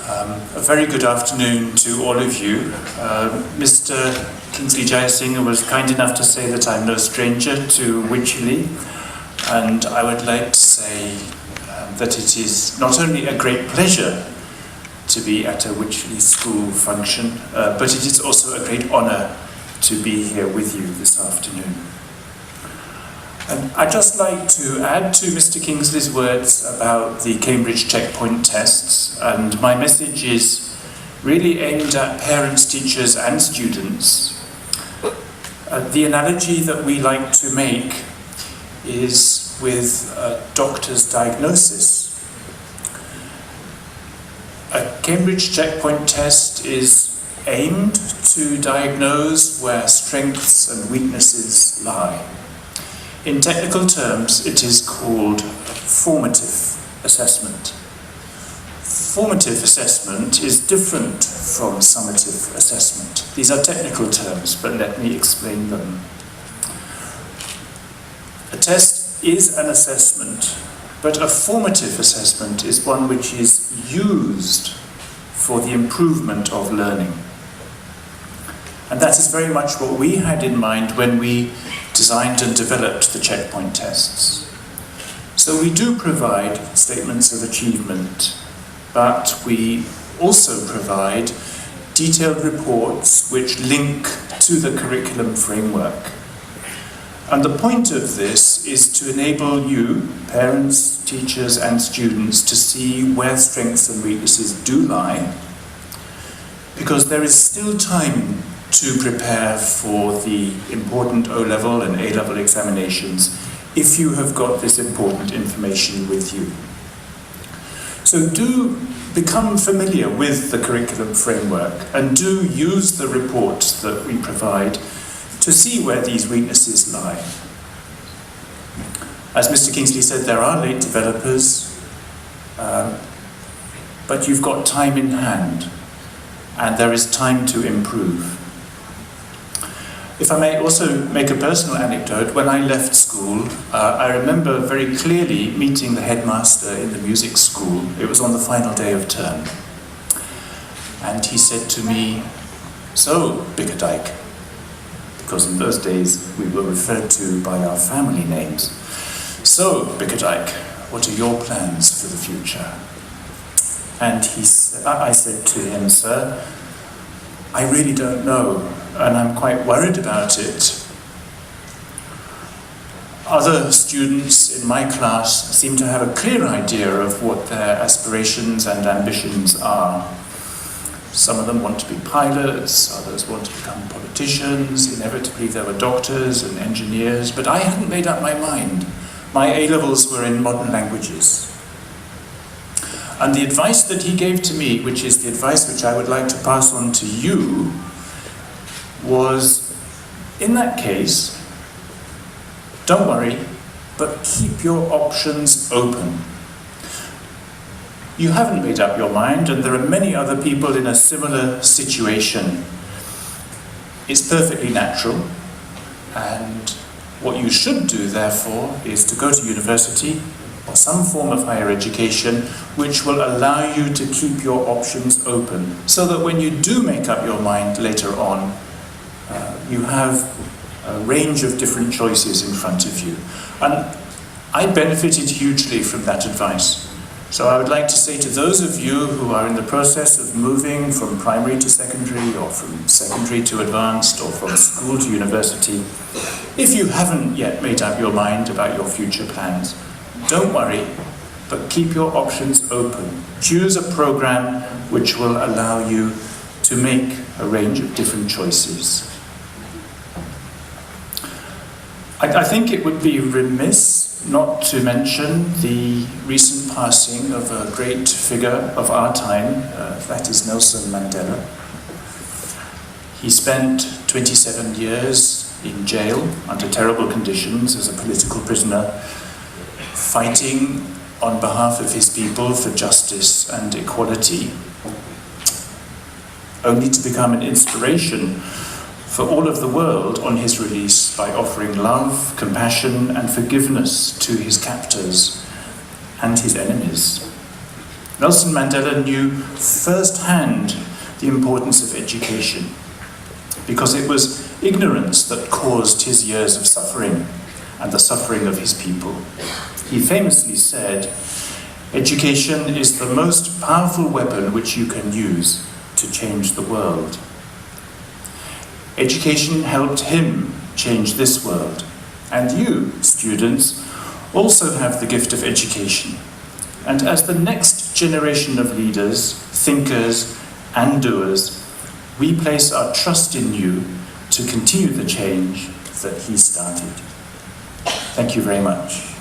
A very good afternoon to all of you. Mr. Kingsley Jayasinghe was kind enough to say that I'm no stranger to Wycherley, and I would like to say that it is not only a great pleasure to be at a Wycherley school function, but it is also a great honour to be here with you this afternoon. And I'd just like to add to Mr. Kingsley's words about the Cambridge checkpoint tests, and my message is really aimed at parents, teachers and students. The analogy that we like to make is with a doctor's diagnosis. A Cambridge checkpoint test is aimed to diagnose where strengths and weaknesses lie. In technical terms, it is called formative assessment. Formative assessment is different from summative assessment. These are technical terms, but let me explain them. A test is an assessment, but a formative assessment is one which is used for the improvement of learning. And that is very much what we had in mind when we designed and developed the checkpoint tests. So we do provide statements of achievement, but we also provide detailed reports which link to the curriculum framework. And the point of this is to enable you, parents, teachers and students, to see where strengths and weaknesses do lie, because there is still time to prepare for the important O-level and A-level examinations if you have got this important information with you. So do become familiar with the curriculum framework and do use the reports that we provide to see where these weaknesses lie. As Mr. Kingsley said, there are late developers, but you've got time in hand and there is time to improve. If I may also make a personal anecdote, when I left school, I remember very clearly meeting the headmaster in the music school. It was on the final day of term. And he said to me, "So, Bickerdike," because in those days we were referred to by our family names. "So, Bickerdike, what are your plans for the future?" And I said to him, "Sir, I really don't know, and I'm quite worried about it. Other students in my class seem to have a clear idea of what their aspirations and ambitions are. Some of them want to be pilots, others want to become politicians, inevitably there were doctors and engineers, but I hadn't made up my mind. My A-levels were in modern languages." And the advice that he gave to me, which is the advice which I would like to pass on to you, was, in that case, don't worry, but keep your options open. You haven't made up your mind, and there are many other people in a similar situation. It's perfectly natural, and what you should do, therefore, is to go to university or some form of higher education which will allow you to keep your options open, so that when you do make up your mind later on, you have a range of different choices in front of you. And I benefited hugely from that advice. So I would like to say to those of you who are in the process of moving from primary to secondary, or from secondary to advanced, or from school to university, if you haven't yet made up your mind about your future plans, don't worry, but keep your options open. Choose a program which will allow you to make a range of different choices. I think it would be remiss not to mention the recent passing of a great figure of our time, that is Nelson Mandela. He spent 27 years in jail under terrible conditions as a political prisoner, fighting on behalf of his people for justice and equality, only to become an inspiration for all of the world on his release by offering love, compassion and forgiveness to his captors and his enemies. Nelson Mandela knew firsthand the importance of education, because it was ignorance that caused his years of suffering and the suffering of his people. He famously said, "Education is the most powerful weapon which you can use to change the world." Education helped him change this world. And you, students, also have the gift of education. And as the next generation of leaders, thinkers, and doers, we place our trust in you to continue the change that he started. Thank you very much.